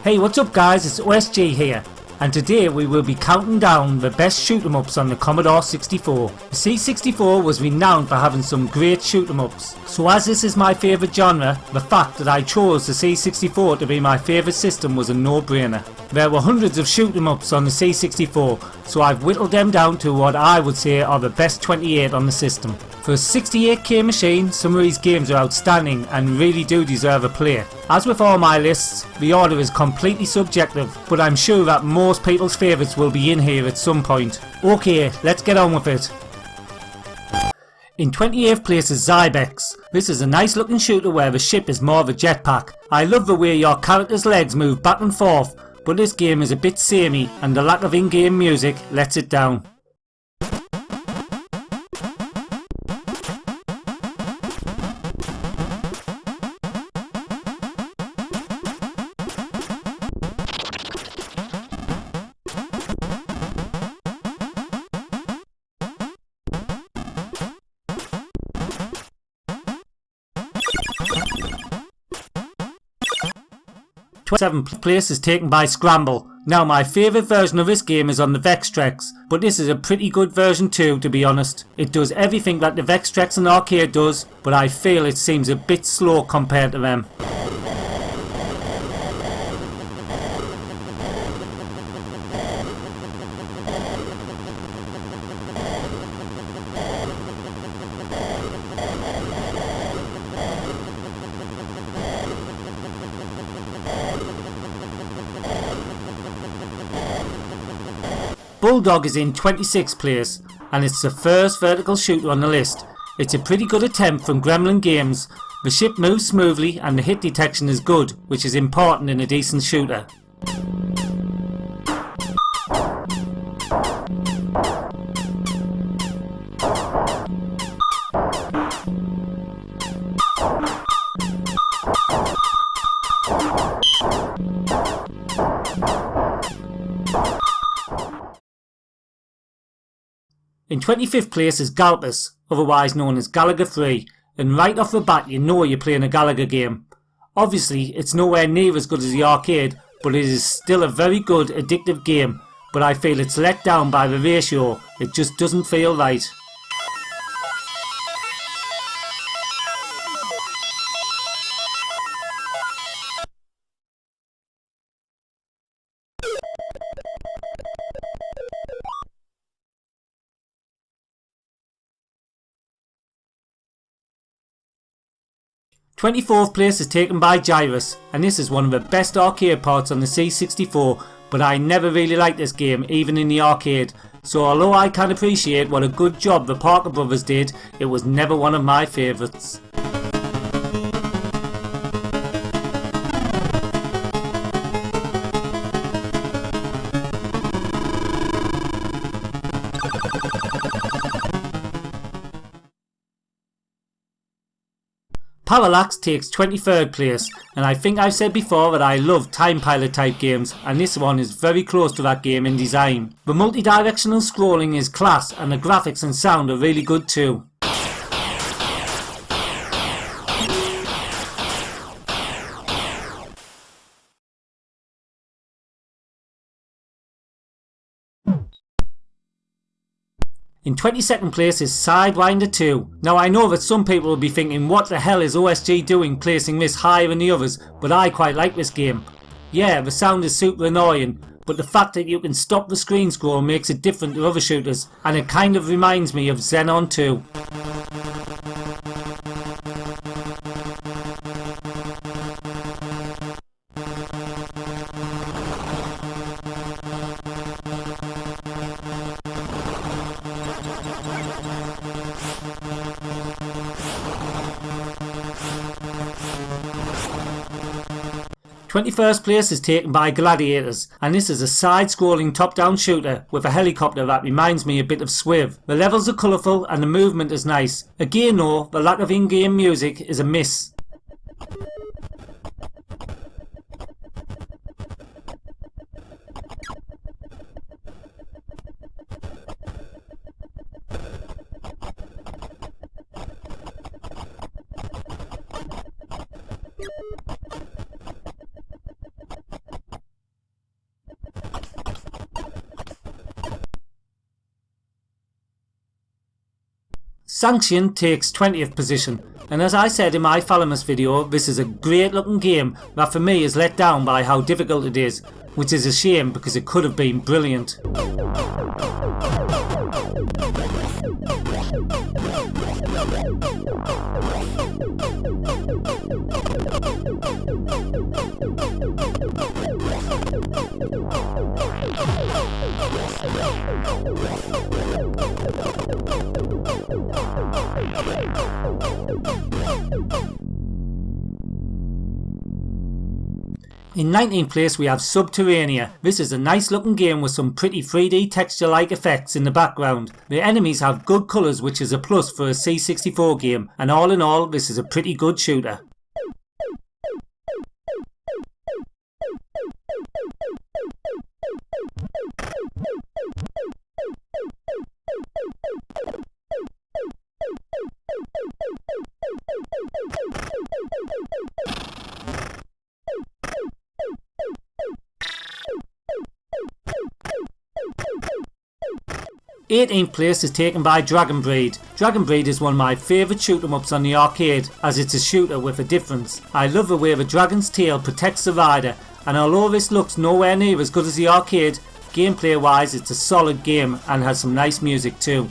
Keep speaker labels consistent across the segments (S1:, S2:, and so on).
S1: Hey, what's up guys, it's OSG here, and today we will be counting down the best shoot 'em ups on the Commodore 64. The C64 was renowned for having some great shoot 'em ups, so as this is my favourite genre, the fact that I chose the C64 to be my favourite system was a no-brainer. There were hundreds of shoot 'em ups on the C64, so I've whittled them down to what I would say are the best 28 on the system. For a 68k machine, some of these games are outstanding and really do deserve a play. As with all my lists, the order is completely subjective, but I'm sure that most people's favourites will be in here at some point. Okay, let's get on with it. In 28th place is Zybex. This is a nice looking shooter where the ship is more of a jetpack. I love the way your character's legs move back and forth, but this game is a bit samey and the lack of in-game music lets it down. Seventh place is taken by Skramble. Now my favourite version of this game is on the Vextrex, but this is a pretty good version too, to be honest. It does everything that the Vextrex and arcade does, but I feel it seems a bit slow compared to them. Bulldog is in 26th place, and it's the first vertical shooter on the list. It's a pretty good attempt from Gremlin Games. The ship moves smoothly and the hit detection is good, which is important in a decent shooter. In 25th place is Galpus, otherwise known as Galaga 3, and right off the bat you know you're playing a Galaga game. Obviously it's nowhere near as good as the arcade, but it is still a very good addictive game, but I feel it's let down by the ratio. It just doesn't feel right. Twenty-fourth place is taken by Gyrus, and this is one of the best arcade parts on the C64, but I never really liked this game even in the arcade, so although I can appreciate what a good job the Parker brothers did, it was never one of my favourites. Parallax takes 23rd place, and I think I've said before that I love time pilot type games, and this one is very close to that game in design. The multi-directional scrolling is class and the graphics and sound are really good too. In 22nd place is Sidewinder II. Now I know that some people will be thinking what the hell is OSG doing placing this higher than the others, but I quite like this game. Yeah, the sound is super annoying, but the fact that you can stop the screen scroll makes it different to other shooters, and it kind of reminds me of Xenon 2. 21st place is taken by Gladiators, and this is a side-scrolling top-down shooter with a helicopter that reminds me a bit of Swiv. The levels are colourful and the movement is nice. Again though, the lack of in-game music is a miss. Sanxion takes 20th position, and as I said in my Thalamus video, this is a great looking game that for me is let down by how difficult it is, which is a shame because it could have been brilliant. In 19th place we have Subterania. This is a nice looking game with some pretty 3D texture like effects in the background. The enemies have good colours, which is a plus for a C64 game, and all in all this is a pretty good shooter. Eighteenth place is taken by DragonBreed. DragonBreed is one of my favourite shoot 'em ups on the arcade, as it's a shooter with a difference. I love the way the dragon's tail protects the rider, and although this looks nowhere near as good as the arcade, gameplay wise it's a solid game and has some nice music too.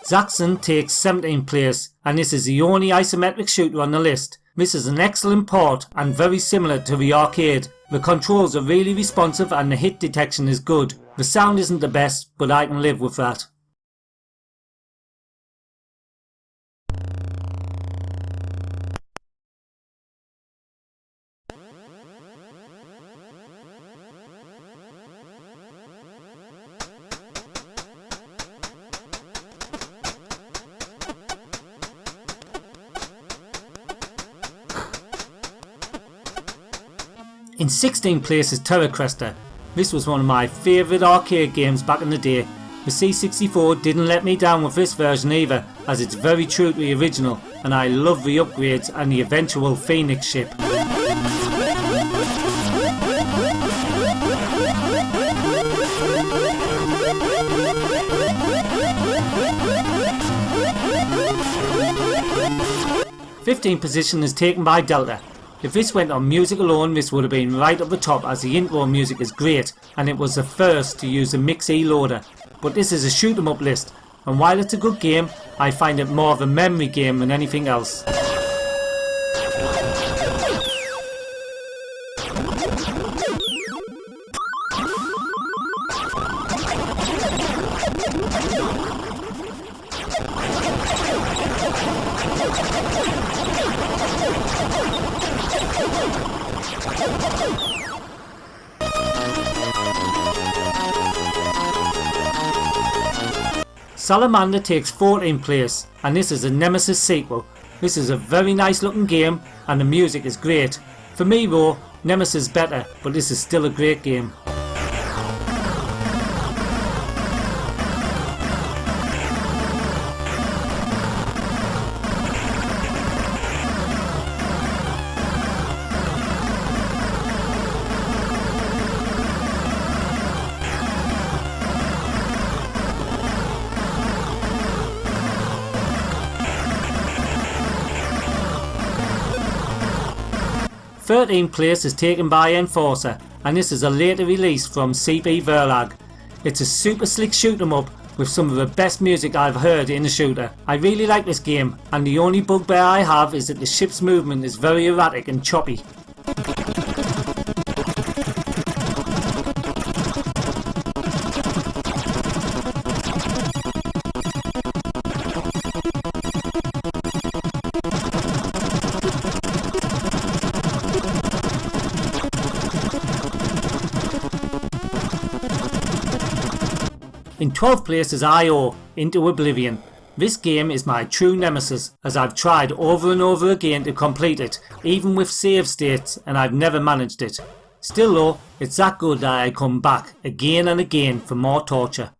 S1: Zaxxon takes 17th place, and this is the only isometric shooter on the list. This is an excellent port and very similar to the arcade. The controls are really responsive and the hit detection is good. The sound isn't the best, but I can live with that. In 16th place is Terra Cresta. This was one of my favourite arcade games back in the day. The C64 didn't let me down with this version either, as it's very true to the original, and I love the upgrades and the eventual Phoenix ship. Fifteenth position is taken by Delta. If this went on music alone, this would have been right up the top, as the intro music is great and it was the first to use the Mix E loader. But this is a shoot 'em up list, and while it's a good game, I find it more of a memory game than anything else. Salamander takes 14th place, and this is a Nemesis sequel. This is a very nice looking game and the music is great. For me though, Nemesis is better, but this is still a great game. Thirteenth place is taken by Enforcer, and this is a later release from CP Verlag. It's a super slick shoot 'em up with some of the best music I've heard in a shooter. I really like this game, and the only bugbear I have is that the ship's movement is very erratic and choppy. In 12th place is IO, Into Oblivion. This game is my true nemesis, as I've tried over and over again to complete it, even with save states, and I've never managed it. Still though, it's that good that I come back again and again for more torture.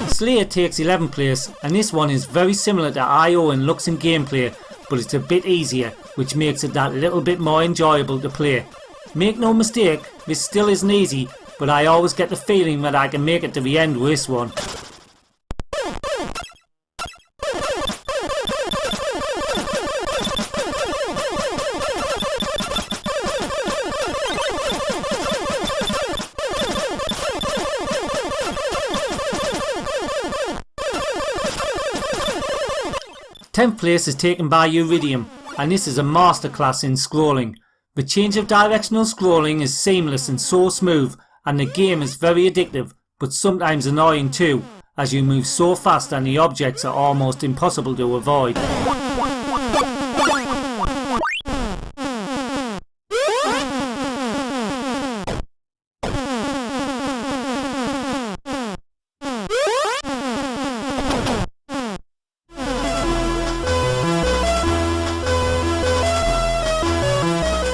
S1: Slayer takes 11th place, and this one is very similar to IO in looks and gameplay, but it's a bit easier, which makes it that little bit more enjoyable to play. Make no mistake, this still isn't easy, but I always get the feeling that I can make it to the end with this one. Tenth place is taken by Uridium, and this is a masterclass in scrolling. The change of directional scrolling is seamless and so smooth, and the game is very addictive, but sometimes annoying too, as you move so fast and the objects are almost impossible to avoid.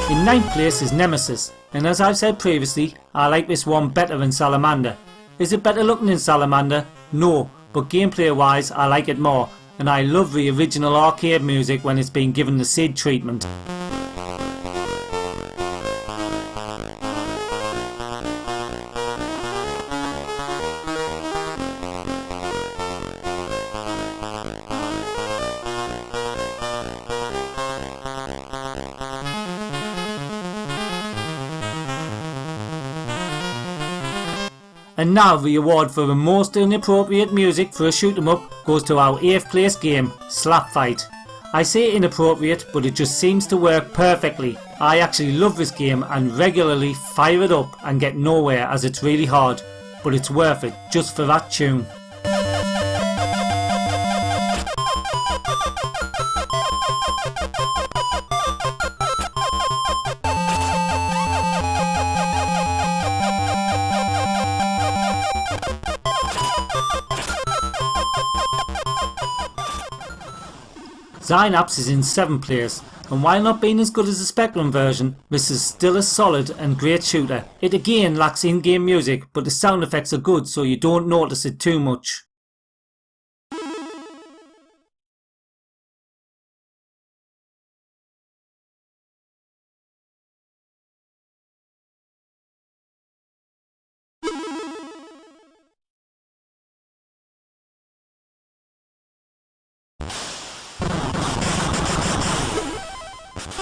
S1: In 9th place is Nemesis, and as I've said previously, I like this one better than Salamander. Is it better looking than Salamander? No, but gameplay wise I like it more, and I love the original arcade music when it's been given the SID treatment. And now the award for the most inappropriate music for a shoot 'em up goes to our 8th place game, SlapFight. I say inappropriate, but it just seems to work perfectly. I actually love this game and regularly fire it up and get nowhere as it's really hard, but it's worth it just for that tune. Zynaps is in 7th place, and while not being as good as the Spectrum version, this is still a solid and great shooter. It again lacks in-game music, but the sound effects are good so you don't notice it too much.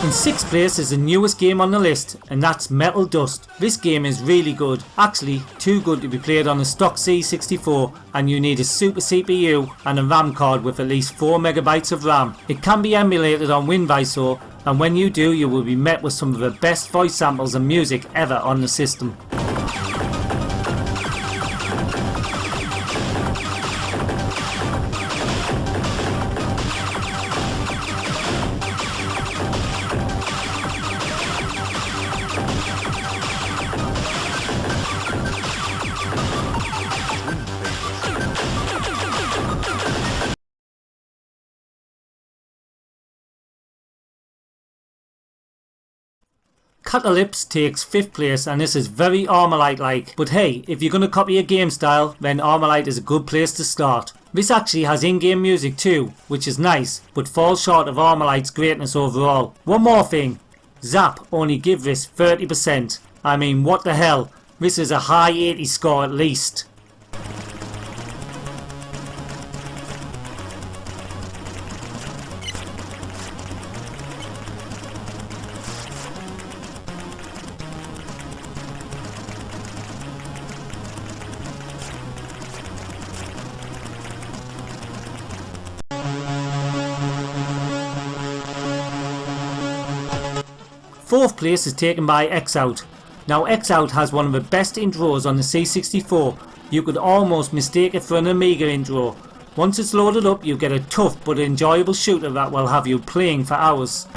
S1: In 6th place is the newest game on the list, and that's Metal Dust. This game is really good, actually too good to be played on a stock C64, and you need a super CPU and a RAM card with at least 4MB of RAM. It can be emulated on WinVisor, and when you do you will be met with some of the best voice samples and music ever on the system. Catalypse takes 5th place, and this is very Armalyte like, but hey, if you're gonna copy a game style, then Armalyte is a good place to start. This actually has in-game music too, which is nice, but falls short of Armalyte's greatness overall. One more thing, Zap only give this 30%. I mean, what the hell, this is a high 80 score at least. Fourth place is taken by X-Out. Now X-Out has one of the best intros on the C64. You could almost mistake it for an Amiga intro. Once it's loaded up you get a tough but enjoyable shooter that will have you playing for hours.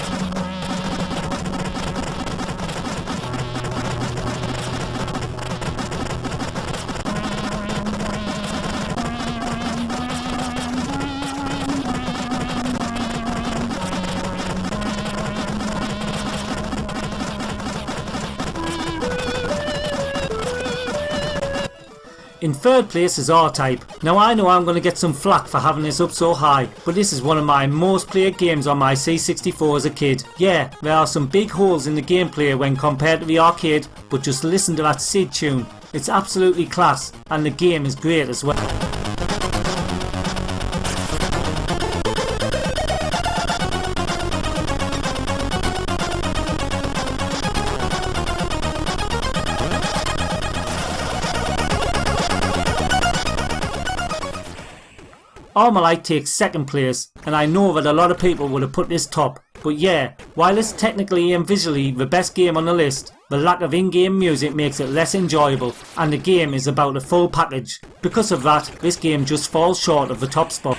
S1: In third place is R-Type. Now I know I'm going to get some flack for having this up so high, but this is one of my most played games on my C64 as a kid. Yeah, there are some big holes in the gameplay when compared to the arcade, but just listen to that Sid tune. It's absolutely class, and the game is great as well. Armalyte takes second place, and I know that a lot of people would have put this top, but yeah, while it's technically and visually the best game on the list, the lack of in-game music makes it less enjoyable, and the game is about a full package. Because of that, this game just falls short of the top spot.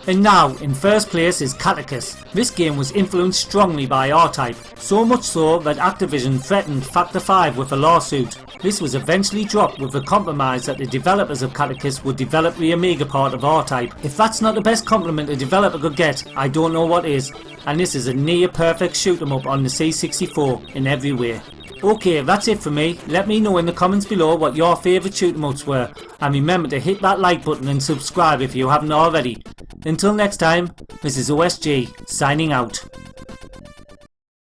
S1: And now, in first place is Katakis. This game was influenced strongly by R-Type, so much so that Activision threatened Factor 5 with a lawsuit. This was eventually dropped with the compromise that the developers of Katakis would develop the Amiga part of R-Type. If that's not the best compliment a developer could get, I don't know what is. And this is a near perfect shoot 'em up on the C64 in every way. Okay, that's it for me. Let me know in the comments below what your favourite shoot 'em ups were, and remember to hit that like button and subscribe if you haven't already. Until next time, this is OSG signing out.